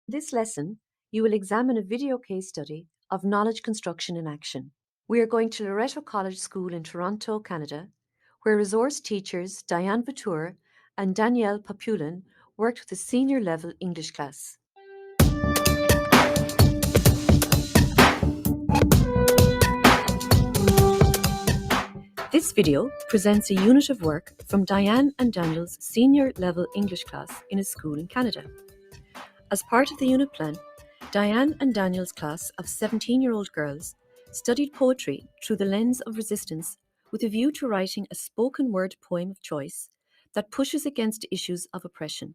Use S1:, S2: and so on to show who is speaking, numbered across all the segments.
S1: This lesson, you will examine a video case study of knowledge construction in action. We are going to Loretto College School in Toronto, Canada, where resource teachers Diane Vautour and Danielle Papulin worked with a senior level English class. This video presents a unit of work from Diane and Daniel's senior level English class in a school in Canada. As part of the unit plan, Diane and Daniel's class of 17-year-old girls studied poetry through the lens of resistance with a view to writing a spoken word poem of choice that pushes against issues of oppression.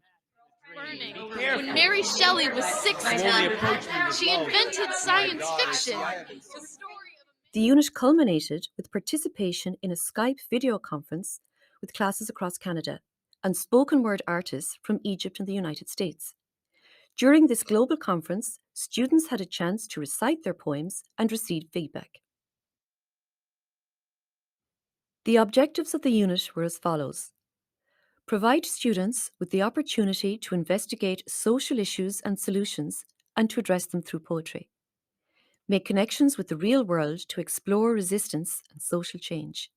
S2: When Mary Shelley was 16, she invented science fiction.
S1: The unit culminated with participation in a Skype video conference with classes across Canada and spoken word artists from Egypt and the United States. During this global conference, students had a chance to recite their poems and receive feedback. The objectives of the unit were as follows: provide students with the opportunity to investigate social issues and solutions and to address them through poetry. Make connections with the real world to explore resistance and social change.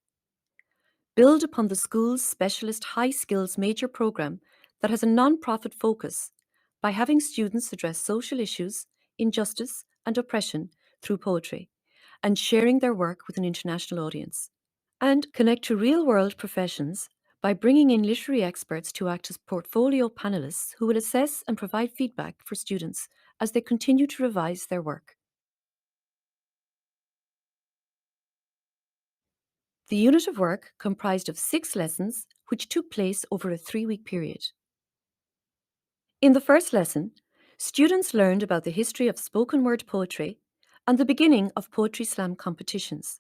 S1: Build upon the school's specialist high skills major program that has a non-profit focus by having students address social issues, injustice, and oppression through poetry, and sharing their work with an international audience. And connect to real-world professions by bringing in literary experts to act as portfolio panelists who will assess and provide feedback for students as they continue to revise their work. The unit of work comprised of 6 lessons which took place over a 3-week period. In the first lesson, students learned about the history of spoken word poetry and the beginning of poetry slam competitions.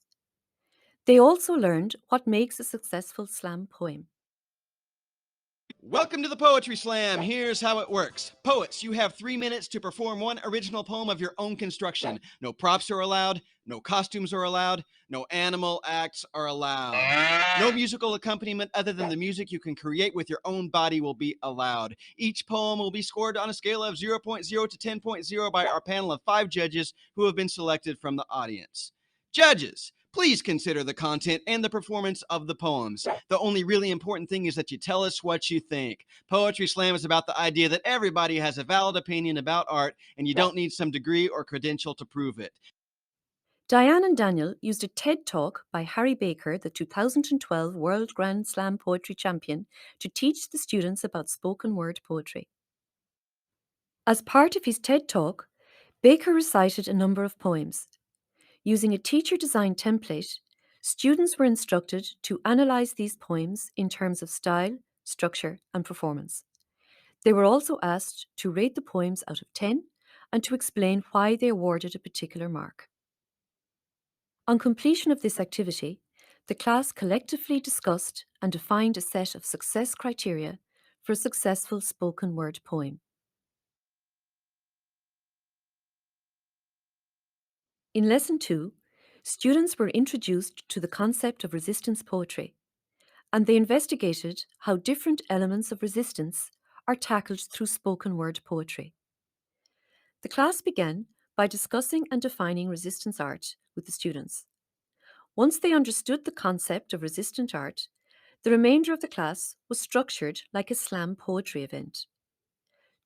S1: They also learned what makes a successful slam poem.
S3: Welcome to the Poetry Slam. Here's how it works. Poets, you have 3 minutes to perform one original poem of your own construction. No props are allowed, no costumes are allowed, no animal acts are allowed. No musical accompaniment other than the music you can create with your own body will be allowed. Each poem will be scored on a scale of 0.0 to 10.0 by our panel of 5 judges who have been selected from the audience. Judges, please consider the content and the performance of the poems. The only really important thing is that you tell us what you think. Poetry Slam is about the idea that everybody has a valid opinion about art and you don't need some degree or credential to prove it.
S1: Diane and Daniel used a TED Talk by Harry Baker, the 2012 World Grand Slam Poetry Champion, to teach the students about spoken word poetry. As part of his TED Talk, Baker recited a number of poems. Using a teacher-designed template, students were instructed to analyze these poems in terms of style, structure, and performance. They were also asked to rate the poems out of 10 and to explain why they awarded a particular mark. On completion of this activity, the class collectively discussed and defined a set of success criteria for a successful spoken word poem. In Lesson 2, students were introduced to the concept of resistance poetry, and they investigated how different elements of resistance are tackled through spoken word poetry. The class began by discussing and defining resistance art with the students. Once they understood the concept of resistant art, the remainder of the class was structured like a slam poetry event.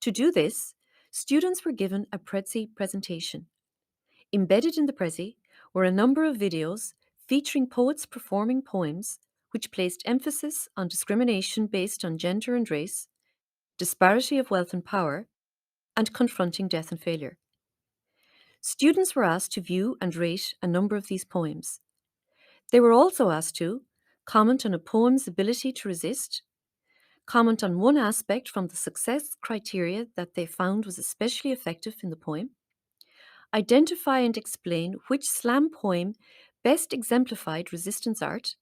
S1: To do this, students were given a Prezi presentation. Embedded in the Prezi were a number of videos featuring poets performing poems which placed emphasis on discrimination based on gender and race, disparity of wealth and power, and confronting death and failure. Students were asked to view and rate a number of these poems. They were also asked to comment on a poem's ability to resist, comment on one aspect from the success criteria that they found was especially effective in the poem, identify and explain which slam poem best exemplified resistance art,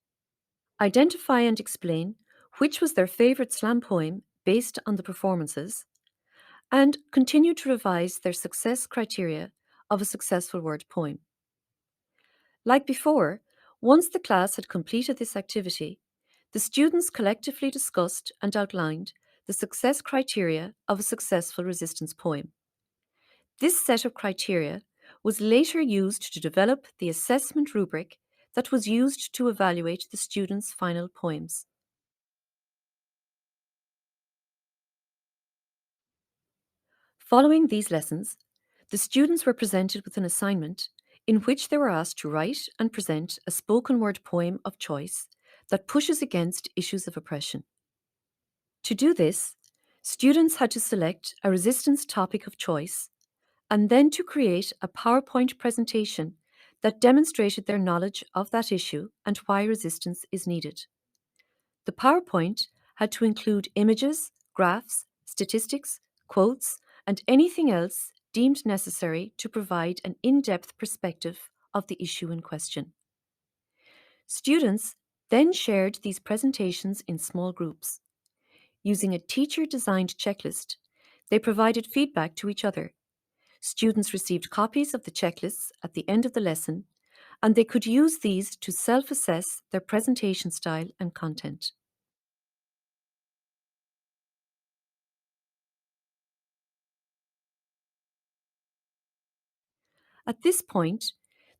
S1: identify and explain which was their favourite slam poem based on the performances, and continue to revise their success criteria of a successful word poem. Like before, once the class had completed this activity, the students collectively discussed and outlined the success criteria of a successful resistance poem. This set of criteria was later used to develop the assessment rubric that was used to evaluate the students' final poems. Following these lessons, the students were presented with an assignment in which they were asked to write and present a spoken word poem of choice that pushes against issues of oppression. To do this, students had to select a resistance topic of choice and then to create a PowerPoint presentation that demonstrated their knowledge of that issue and why resistance is needed. The PowerPoint had to include images, graphs, statistics, quotes, and anything else deemed necessary to provide an in-depth perspective of the issue in question. Students then shared these presentations in small groups. Using a teacher-designed checklist, they provided feedback to each other. Students received copies of the checklists at the end of the lesson, and they could use these to self-assess their presentation style and content. At this point,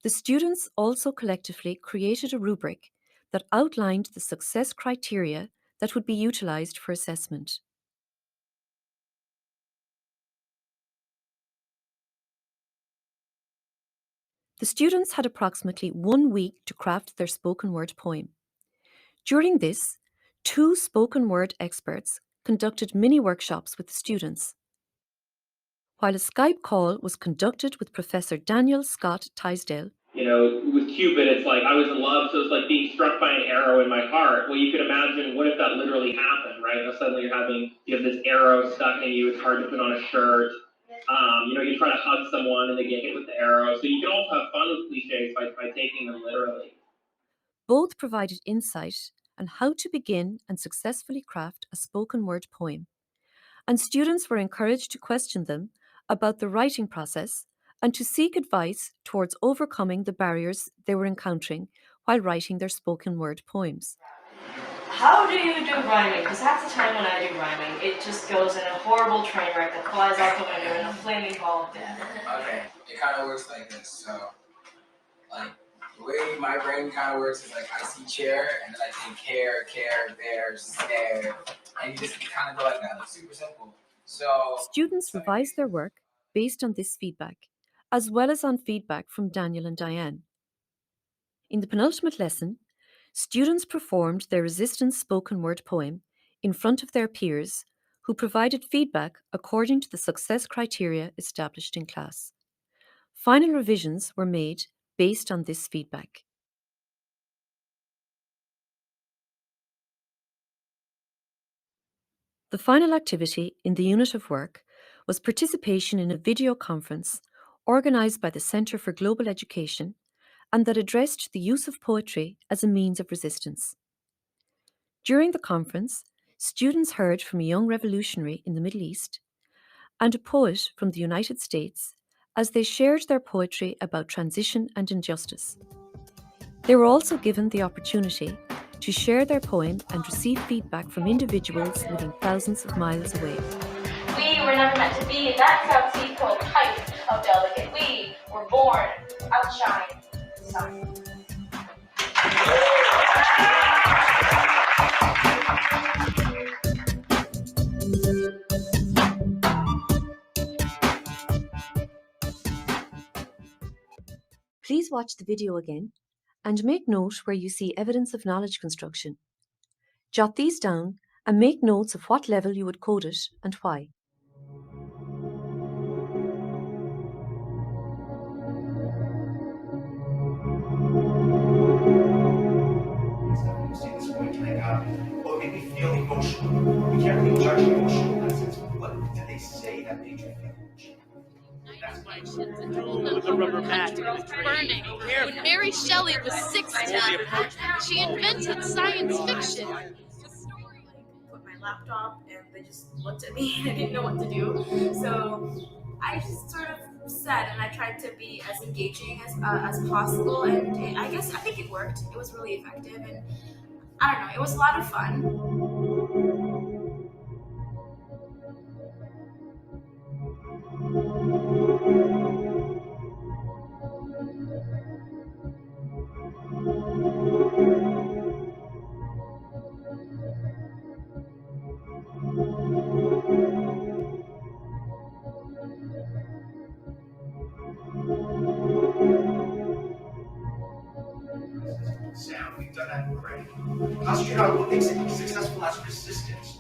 S1: the students also collectively created a rubric that outlined the success criteria that would be utilised for assessment. The students had approximately 1 week to craft their spoken word poem. During this, 2 spoken word experts conducted mini workshops with the students. While a Skype call was conducted with Professor Daniel Scott Tisdale.
S4: With Cupid, it's like I was in love, so it's like being struck by an arrow in my heart. Well, you could imagine what if that literally happened, right? Now suddenly you have this arrow stuck in you. It's hard to put on a shirt. You try to hug someone and they get hit with the arrow. So you can also have fun with cliches by taking them literally.
S1: Both provided insight on how to begin and successfully craft a spoken word poem, and students were encouraged to question them about the writing process and to seek advice towards overcoming the barriers they were encountering while writing their spoken word poems.
S5: How do you do rhyming? Because half the time when I do rhyming, it just goes in a horrible train wreck that flies out the window in a flaming ball of death.
S6: Okay, it kind of works like this. So, like, the way my brain kind of works is like I see chair, and then I think care, bear, snare, and you just kind of go like that. It's super simple. So,
S1: Students revised their work based on this feedback, as well as on feedback from Daniel and Diane. In the penultimate lesson, students performed their resistance spoken word poem in front of their peers, who provided feedback according to the success criteria established in class. Final revisions were made based on this feedback. The final activity in the unit of work was participation in a video conference organised by the Centre for Global Education and that addressed the use of poetry as a means of resistance. During the conference, students heard from a young revolutionary in the Middle East and a poet from the United States as they shared their poetry about transition and injustice. They were also given the opportunity to share their poem and receive feedback from individuals living thousands of miles away.
S5: We were never meant to be in that South Sea cold height of delicate. We were born outshine the sun.
S1: Please watch the video again and make note where you see evidence of knowledge construction. Jot these down and make notes of what level you would code it and why.
S7: Well, it made me feel emotional. You can't really judge emotional in that sense. What did they say that made you feel emotional?
S2: With a rubber mat burning. When Mary Shelley was 16, she invented science fiction.
S8: Put my laptop and they just looked at me and I didn't know what to do. So I just sort of said, and I tried to be as engaging as possible, and I think it worked. It was really effective, and I don't know, it was a lot of fun.
S7: makes it successful as resistance,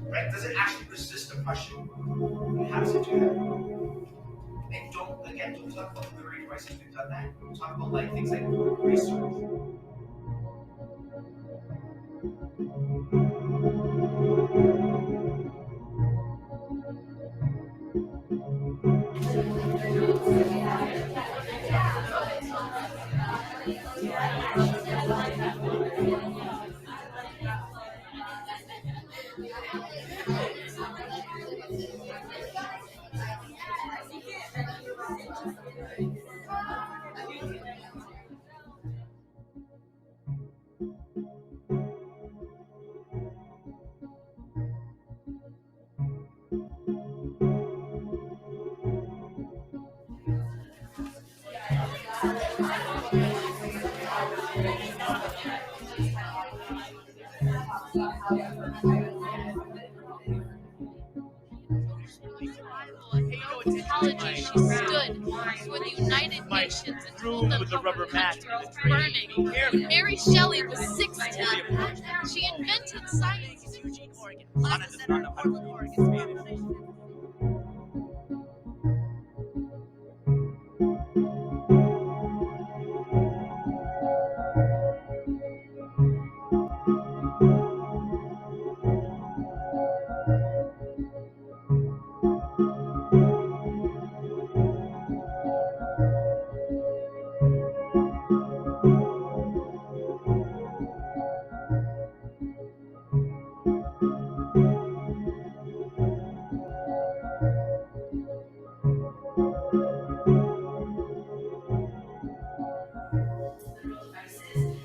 S7: right? Does it actually resist oppression? And how does it do that? And don't talk about the liberty crisis. We've done that. Talk about like things like research.
S2: Apology, she stood before the United Nations and told them how her country was burning. When Mary Shelley was 16, she invented science fiction.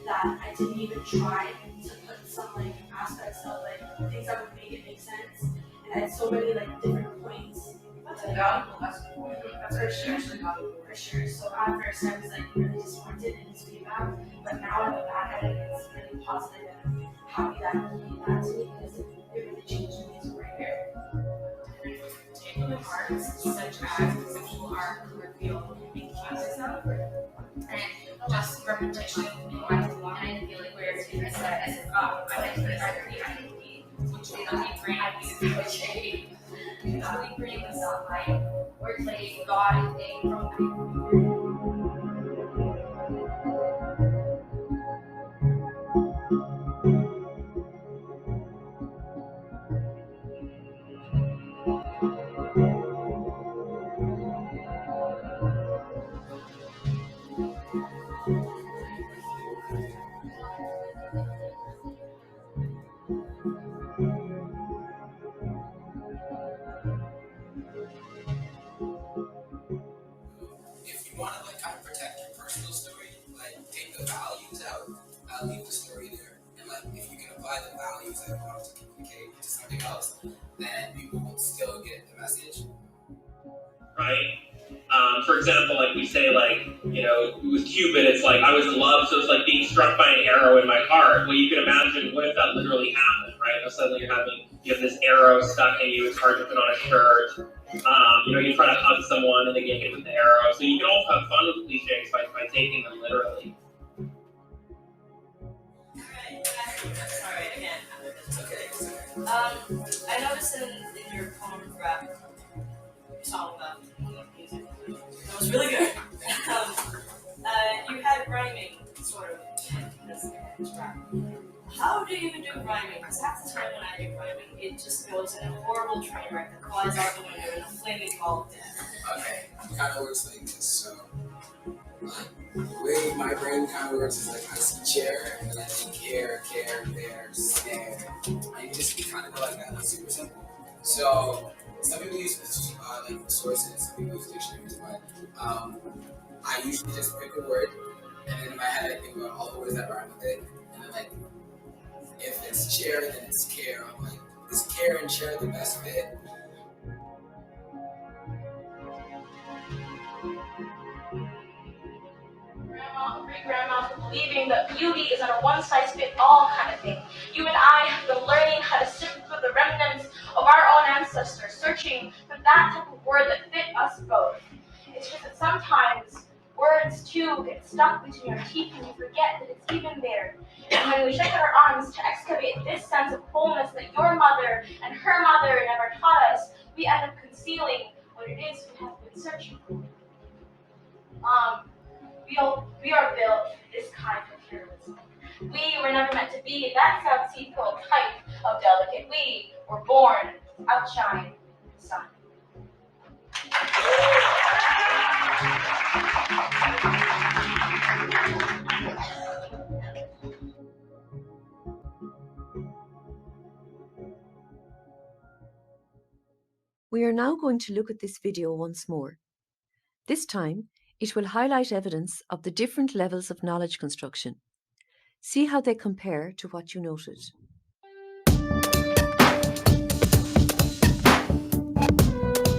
S8: That I didn't even try to put some like aspects of like things that would make it make sense. And I had so many like different points. That's valuable. That's for sure. For sure. So at first I was like really disappointed in his feedback, but now I look back at it, it's really positive and I'm happy that he gave that to me because it really changed me as a writer. Different arts such as conceptual art, color field, making classes now. And just repetition in my life, and I feel like where it's been said as if I like to be which they don't need brand new poetry. We bring this up like we're playing God and they from
S6: If you want to like kind of protect your personal story, like take the values out, leave the story there, and like if you can apply the values that you want to communicate to something else, then people will still get the message.
S4: Right? For example, like we say, like, you know, with Cupid, it's like, I was in love, so it's like being struck by an arrow in my heart. Well, you can imagine, what if that literally happened, right? Now suddenly you have this arrow stuck in you, it's hard to put on a shirt. You know, you try to hug someone and they get hit with the arrow. So you can also have fun with cliches by taking them literally.
S5: Sorry, again. I noticed in your poem rap song about music, it was really good. You had rhyming, sort of, in this rap. How do you do rhyming? Because half the time when I do rhyming, it just goes in a horrible train wreck that flies out the window in a flaming ball of death.
S6: Okay, it kind of works like this. So, the way my brain kind of works is like I see chair, and then I think care, there, stare. And you just kind of go like that. That's super simple. So, some people use like sources, some people use dictionaries, but I usually just pick a word, and then in my head I think about all the words that rhyme with it, and then like, if it's chair, then it's care. I'm like, is care and chair the best fit?
S8: Grandma, great-grandma, believing that beauty is not a one-size-fits-all kind of thing. You and I have been learning how to sift through the remnants of our own ancestors, searching for that type of word that fit us both. It's just that sometimes Words, too, get stuck between our teeth and we forget that it's even there. And when we stretch out our arms to excavate this sense of wholeness that your mother and her mother never taught us, we end up concealing what it is we have been searching for. We are built for this kind of heroism. We were never meant to be that South Sea poet type of delicate. We were born to outshine the sun.
S1: We are now going to look at this video once more. This time, it will highlight evidence of the different levels of knowledge construction. See how they compare to what you noted.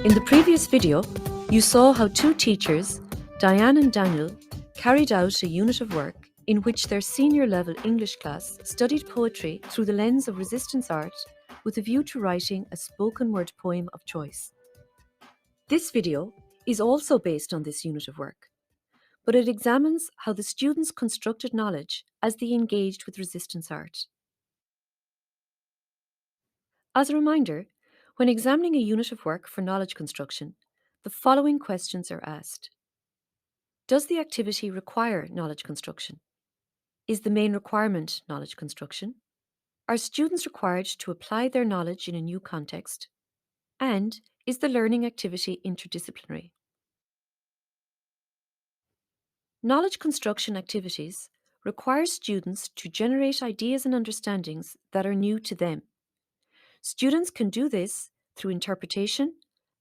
S1: In the previous video, you saw how two teachers, Diane and Daniel, carried out a unit of work in which their senior level English class studied poetry through the lens of resistance art with a view to writing a spoken word poem of choice. This video is also based on this unit of work, but it examines how the students constructed knowledge as they engaged with resistance art. As a reminder, when examining a unit of work for knowledge construction, the following questions are asked. Does the activity require knowledge construction? Is the main requirement knowledge construction? Are students required to apply their knowledge in a new context? And is the learning activity interdisciplinary? Knowledge construction activities require students to generate ideas and understandings that are new to them. Students can do this through interpretation,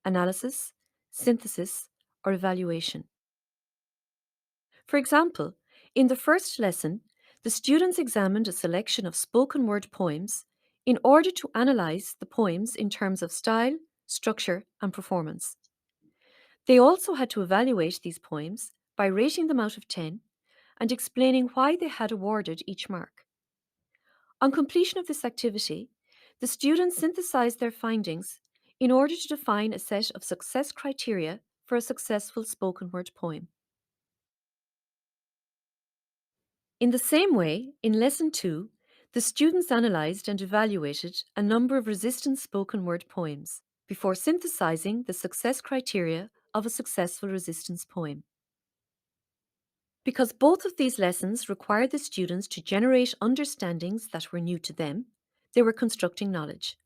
S1: analysis, synthesis, or evaluation. For example, in the first lesson, the students examined a selection of spoken word poems in order to analyse the poems in terms of style, structure, and performance. They also had to evaluate these poems by rating them out of 10 and explaining why they had awarded each mark. On completion of this activity, the students synthesized their findings in order to define a set of success criteria for a successful spoken word poem. In the same way, in Lesson 2, the students analysed and evaluated a number of resistance spoken word poems before synthesizing the success criteria of a successful resistance poem. Because both of these lessons required the students to generate understandings that were new to them, they were constructing knowledge.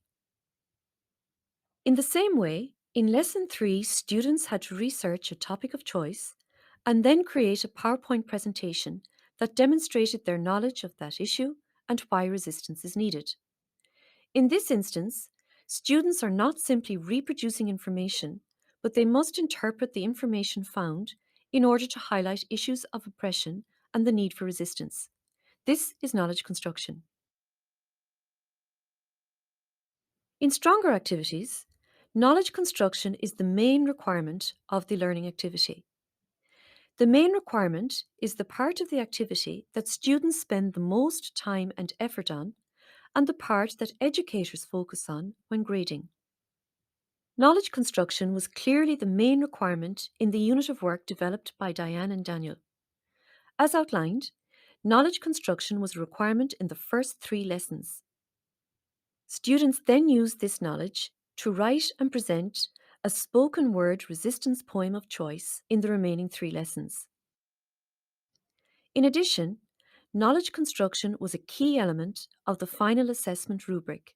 S1: In the same way, in Lesson 3, students had to research a topic of choice and then create a PowerPoint presentation that demonstrated their knowledge of that issue and why resistance is needed. In this instance, students are not simply reproducing information, but they must interpret the information found in order to highlight issues of oppression and the need for resistance. This is knowledge construction. In stronger activities, knowledge construction is the main requirement of the learning activity. The main requirement is the part of the activity that students spend the most time and effort on, and the part that educators focus on when grading. Knowledge construction was clearly the main requirement in the unit of work developed by Diane and Daniel. As outlined, knowledge construction was a requirement in the first 3 lessons. Students then used this knowledge to write and present a spoken word resistance poem of choice in the remaining 3 lessons. In addition, knowledge construction was a key element of the final assessment rubric.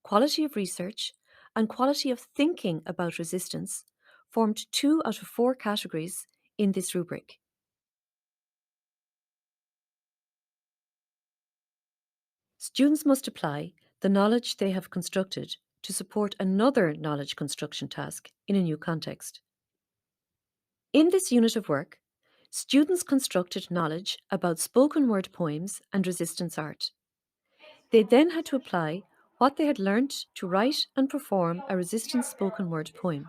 S1: Quality of research and quality of thinking about resistance formed 2 out of 4 categories in this rubric. Students must apply the knowledge they have constructed to support another knowledge construction task in a new context. In this unit of work, students constructed knowledge about spoken word poems and resistance art. They then had to apply what they had learnt to write and perform a resistance spoken word poem.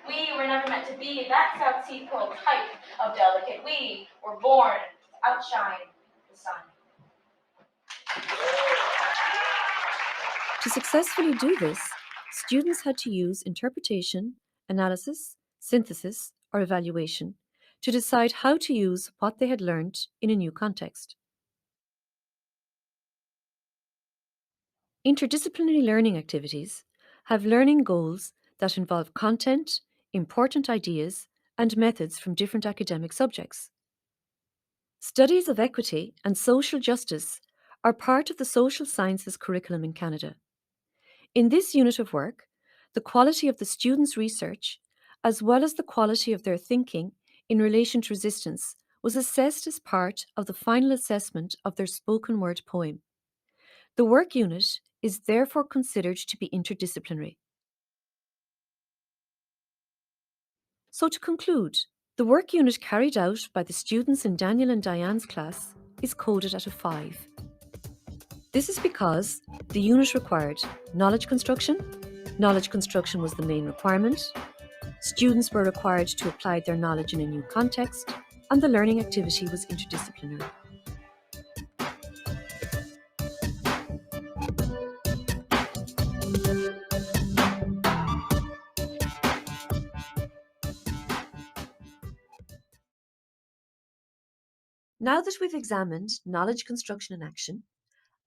S8: We were never meant to be that South Sea poet type of delicate. We were born to outshine the sun.
S1: To successfully do this, students had to use interpretation, analysis, synthesis, or evaluation to decide how to use what they had learned in a new context. Interdisciplinary learning activities have learning goals that involve content, important ideas, and methods from different academic subjects. Studies of equity and social justice are part of the social sciences curriculum in Canada. In this unit of work, the quality of the students' research, as well as the quality of their thinking in relation to resistance, was assessed as part of the final assessment of their spoken word poem. The work unit is therefore considered to be interdisciplinary. So to conclude, the work unit carried out by the students in Daniel and Diane's class is coded at a 5. This is because the unit required knowledge construction. Knowledge construction was the main requirement. Students were required to apply their knowledge in a new context, and the learning activity was interdisciplinary. Now that we've examined knowledge construction in action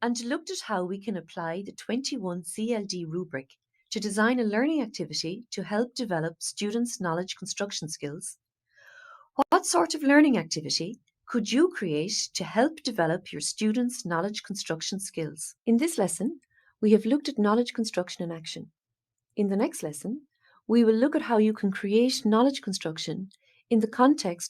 S1: and looked at how we can apply the 21 CLD rubric to design a learning activity to help develop students' knowledge construction skills, what sort of learning activity could you create to help develop your students' knowledge construction skills? In this lesson, we have looked at knowledge construction in action. In the next lesson, we will look at how you can create knowledge construction in the context